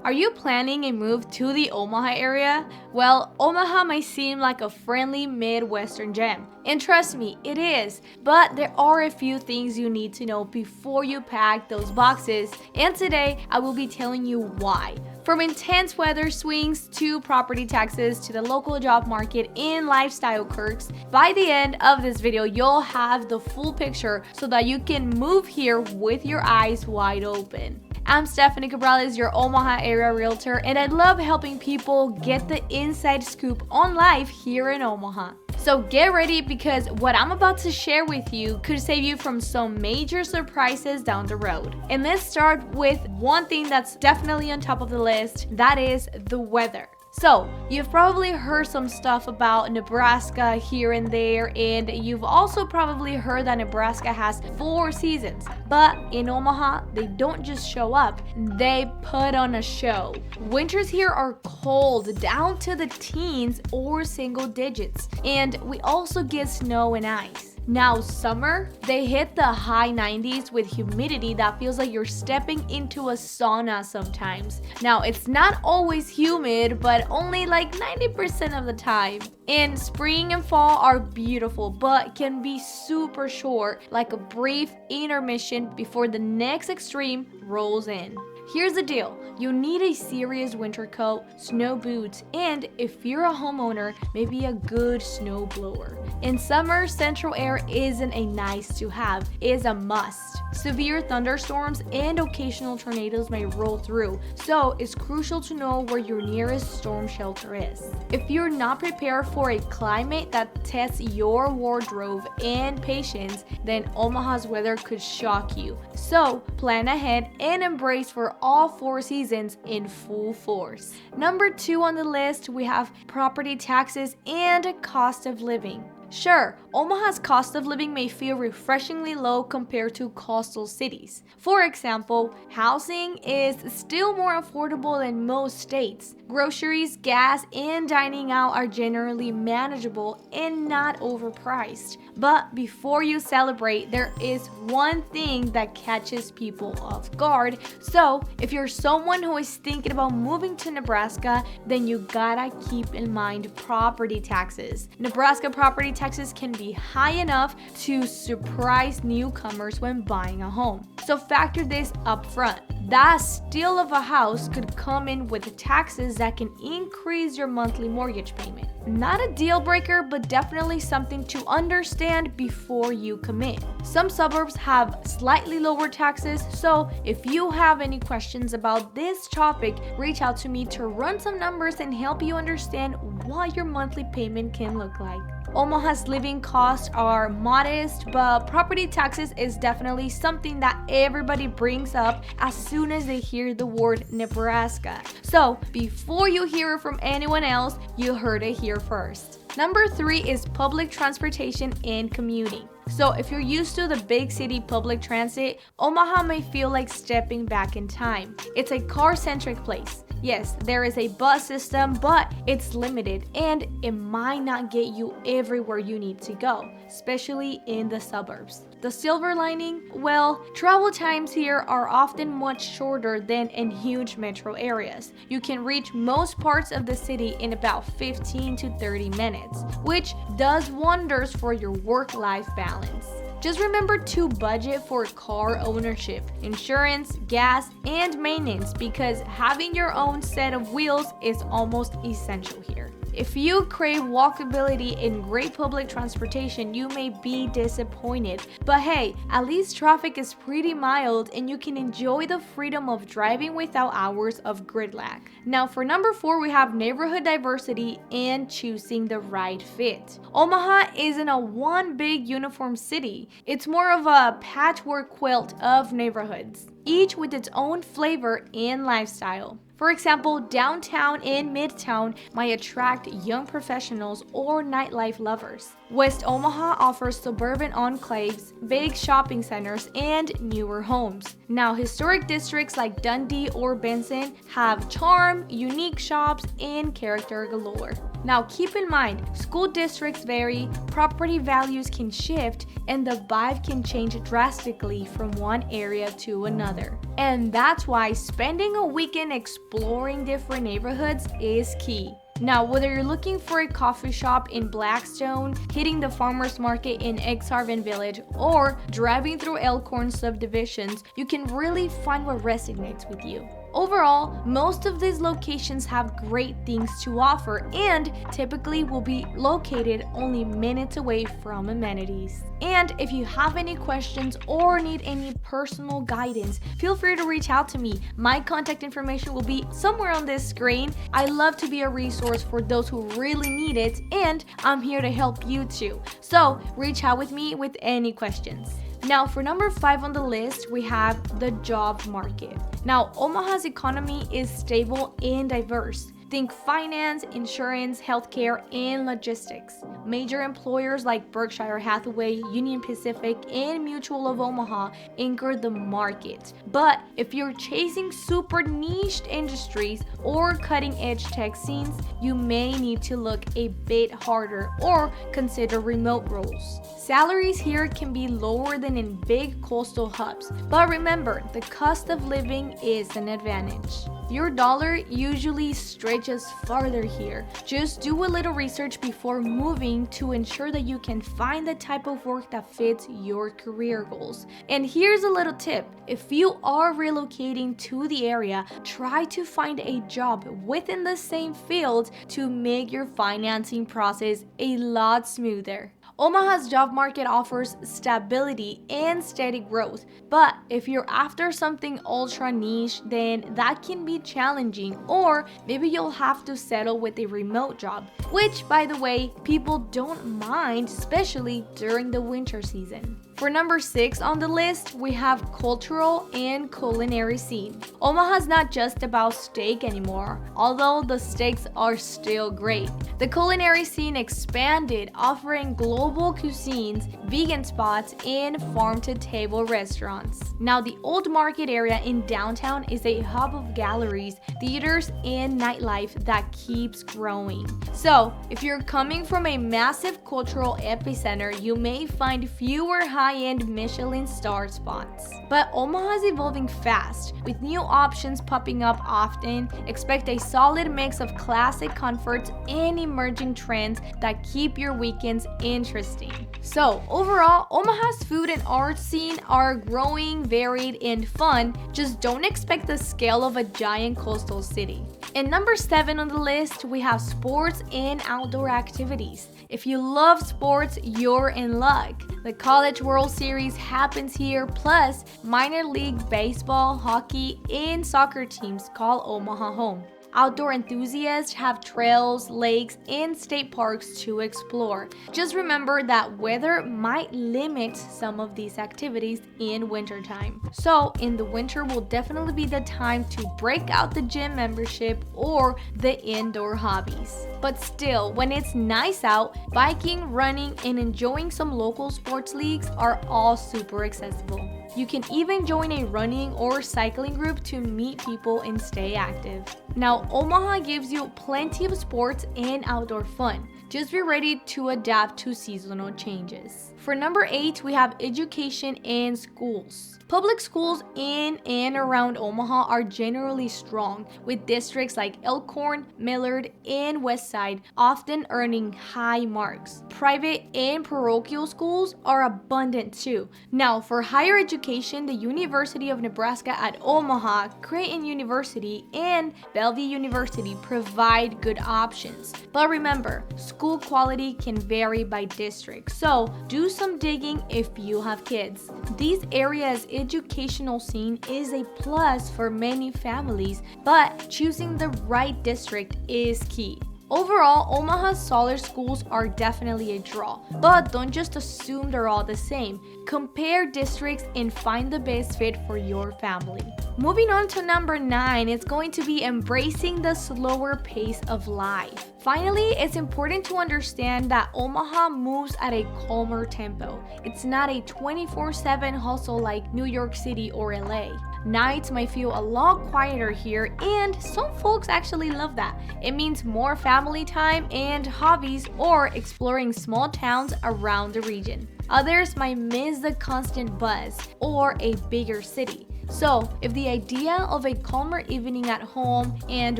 Are you planning a move to the Omaha area? Well, Omaha might seem like a friendly Midwestern gem, and trust me, it is. But there are a few things you need to know before you pack those boxes, and today I will be telling you why. From intense weather swings to property taxes to the local job market and lifestyle quirks, by the end of this video, you'll have the full picture so that you can move here with your eyes wide open. I'm Stephany Cabrales, your Omaha area realtor, and I love helping people get the inside scoop on life here in Omaha. So get ready because what I'm about to share with you could save you from some major surprises down the road. And let's start with one thing that's definitely on top of the list, that is the weather. So, you've probably heard some stuff about Nebraska here and there, and you've also probably heard that Nebraska has 4 seasons. But in Omaha, they don't just show up, they put on a show. Winters here are cold, down to the teens or single digits, and we also get snow and ice. Now summer, they hit the high 90s with humidity that feels like you're stepping into a sauna sometimes. Now it's not always humid, but only like 90% of the time. And spring and fall are beautiful, but can be super short, like a brief intermission before the next extreme rolls in. Here's the deal, you need a serious winter coat, snow boots, and if you're a homeowner, maybe a good snow blower. In summer, central air isn't a nice to have, it's a must. Severe thunderstorms and occasional tornadoes may roll through, so it's crucial to know where your nearest storm shelter is. If you're not prepared for a climate that tests your wardrobe and patience, then Omaha's weather could shock you. So plan ahead and embrace for all 4 seasons in full force. Number 2 on the list, we have property taxes and cost of living. Sure, Omaha's cost of living may feel refreshingly low compared to coastal cities. For example, housing is still more affordable than most states. Groceries, gas, and dining out are generally manageable and not overpriced. But before you celebrate, there is one thing that catches people off guard. So, if you're someone who is thinking about moving to Nebraska, then you gotta keep in mind property taxes. Nebraska property taxes can be high enough to surprise newcomers when buying a home. So factor this up front. That steal of a house could come in with taxes that can increase your monthly mortgage payment. Not a deal breaker, but definitely something to understand before you commit. Some suburbs have slightly lower taxes, so if you have any questions about this topic, reach out to me to run some numbers and help you understand what your monthly payment can look like. Omaha's living costs are modest, but property taxes is definitely something that everybody brings up as soon as they hear the word Nebraska. So before you hear it from anyone else, you heard it here first. Number 3 is public transportation and commuting. So if you're used to the big city public transit, Omaha may feel like stepping back in time. It's a car-centric place. Yes, there is a bus system, but it's limited and it might not get you everywhere you need to go, especially in the suburbs. The silver lining? Well, travel times here are often much shorter than in huge metro areas. You can reach most parts of the city in about 15 to 30 minutes, which does wonders for your work-life balance. Just remember to budget for car ownership, insurance, gas, and maintenance because having your own set of wheels is almost essential here. If you crave walkability and great public transportation, you may be disappointed. But hey, at least traffic is pretty mild and you can enjoy the freedom of driving without hours of gridlock. Now for number 4, we have neighborhood diversity and choosing the right fit. Omaha isn't a one big uniform city. It's more of a patchwork quilt of neighborhoods, each with its own flavor and lifestyle. For example, downtown and midtown might attract young professionals or nightlife lovers. West Omaha offers suburban enclaves, big shopping centers, and newer homes. Now, historic districts like Dundee or Benson have charm, unique shops, and character galore. Now, keep in mind, school districts vary, property values can shift, and the vibe can change drastically from one area to another. And that's why spending a weekend exploring exploring different neighborhoods is key. Now, whether you're looking for a coffee shop in Blackstone, hitting the farmers market in Exarvin Village, or driving through Elkhorn subdivisions, you can really find what resonates with you. Overall, most of these locations have great things to offer and typically will be located only minutes away from amenities. And if you have any questions or need any personal guidance, feel free to reach out to me. My contact information will be somewhere on this screen. I love to be a resource for those who really need it, and I'm here to help you too. So reach out with me with any questions. Now, for number 5 on the list, we have the job market. Now, Omaha's economy is stable and diverse. Think finance, insurance, healthcare, and logistics. Major employers like Berkshire Hathaway, Union Pacific, and Mutual of Omaha anchor the market. But if you're chasing super niched industries or cutting-edge tech scenes, you may need to look a bit harder or consider remote roles. Salaries here can be lower than in big coastal hubs, but remember, the cost of living is an advantage. Your dollar usually stretches farther here. Just do a little research before moving to ensure that you can find the type of work that fits your career goals. And here's a little tip. If you are relocating to the area, try to find a job within the same field to make your financing process a lot smoother. Omaha's job market offers stability and steady growth, but if you're after something ultra niche, then that can be challenging, or maybe you'll have to settle with a remote job, which, by the way, people don't mind, especially during the winter season. For number 6 on the list, we have cultural and culinary scene. Omaha's not just about steak anymore, although the steaks are still great. The culinary scene expanded, offering global cuisines, vegan spots, and farm-to-table restaurants. Now, the Old Market area in downtown is a hub of galleries, theaters, and nightlife that keeps growing. So, if you're coming from a massive cultural epicenter, you may find fewer high-end Michelin star spots. But Omaha is evolving fast, with new options popping up often. Expect a solid mix of classic comforts and emerging trends that keep your weekends interesting. So overall, Omaha's food and art scene are growing, varied, and fun. Just don't expect the scale of a giant coastal city. And number 7 on the list, we have sports and outdoor activities. If you love sports, you're in luck. The College World Series happens here, plus minor league baseball, hockey, and soccer teams call Omaha home. Outdoor enthusiasts have trails, lakes, and state parks to explore. Just remember that weather might limit some of these activities in wintertime. So in the winter will definitely be the time to break out the gym membership or the indoor hobbies. But still, when it's nice out, biking, running, and enjoying some local sports leagues are all super accessible. You can even join a running or cycling group to meet people and stay active. Now, Omaha gives you plenty of sports and outdoor fun. Just be ready to adapt to seasonal changes. For number 8, we have education and schools. Public schools in and around Omaha are generally strong, with districts like Elkhorn, Millard, and Westside often earning high marks. Private and parochial schools are abundant too. Now, for higher education, the University of Nebraska at Omaha, Creighton University, and Bellevue University provide good options. But remember, school quality can vary by district, so do some digging if you have kids. These areas' educational scene is a plus for many families, but choosing the right district is key. Overall, Omaha's solid schools are definitely a draw, but don't just assume they're all the same. Compare districts and find the best fit for your family. Moving on to number 9, it's going to be embracing the slower pace of life. Finally, it's important to understand that Omaha moves at a calmer tempo. It's not a 24/7 hustle like New York City or LA. Nights might feel a lot quieter here, and some folks actually love that. It means more family time and hobbies or exploring small towns around the region. Others might miss the constant buzz or a bigger city. So, if the idea of a calmer evening at home and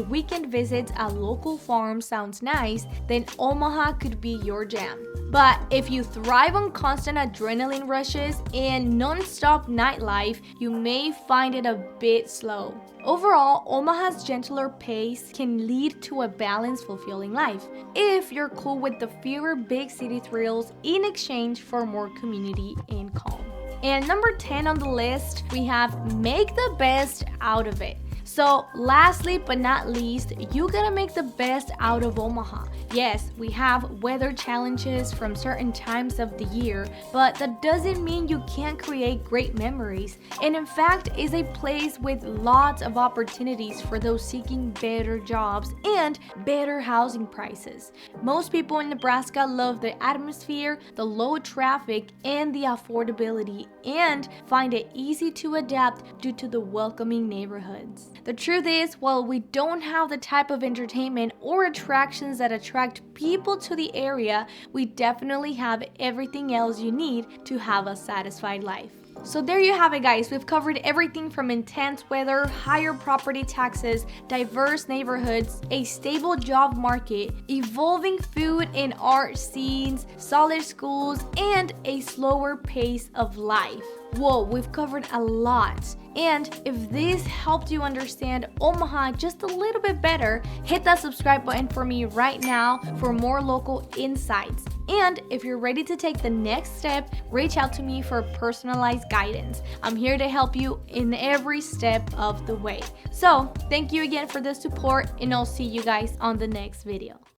weekend visits at local farms sounds nice, then Omaha could be your jam. But if you thrive on constant adrenaline rushes and non-stop nightlife, you may find it a bit slow. Overall, Omaha's gentler pace can lead to a balanced, fulfilling life if you're cool with the fewer big city thrills in exchange for more community and calm. And number 10 on the list, we have make the best out of it. So lastly but not least, you gotta make the best out of Omaha. Yes, we have weather challenges from certain times of the year, but that doesn't mean you can't create great memories. And in fact, is a place with lots of opportunities for those seeking better jobs and better housing prices. Most people in Nebraska love the atmosphere, the low traffic, and the affordability, and find it easy to adapt due to the welcoming neighborhoods. The truth is, while we don't have the type of entertainment or attractions that attract people to the area, we definitely have everything else you need to have a satisfied life. So there you have it, guys. We've covered everything from intense weather, higher property taxes, diverse neighborhoods, a stable job market, evolving food and art scenes, solid schools, and a slower pace of life. Whoa, we've covered a lot. And if this helped you understand Omaha just a little bit better, hit that subscribe button for me right now for more local insights. And if you're ready to take the next step, reach out to me for personalized guidance. I'm here to help you in every step of the way. So, thank you again for the support, and I'll see you guys on the next video.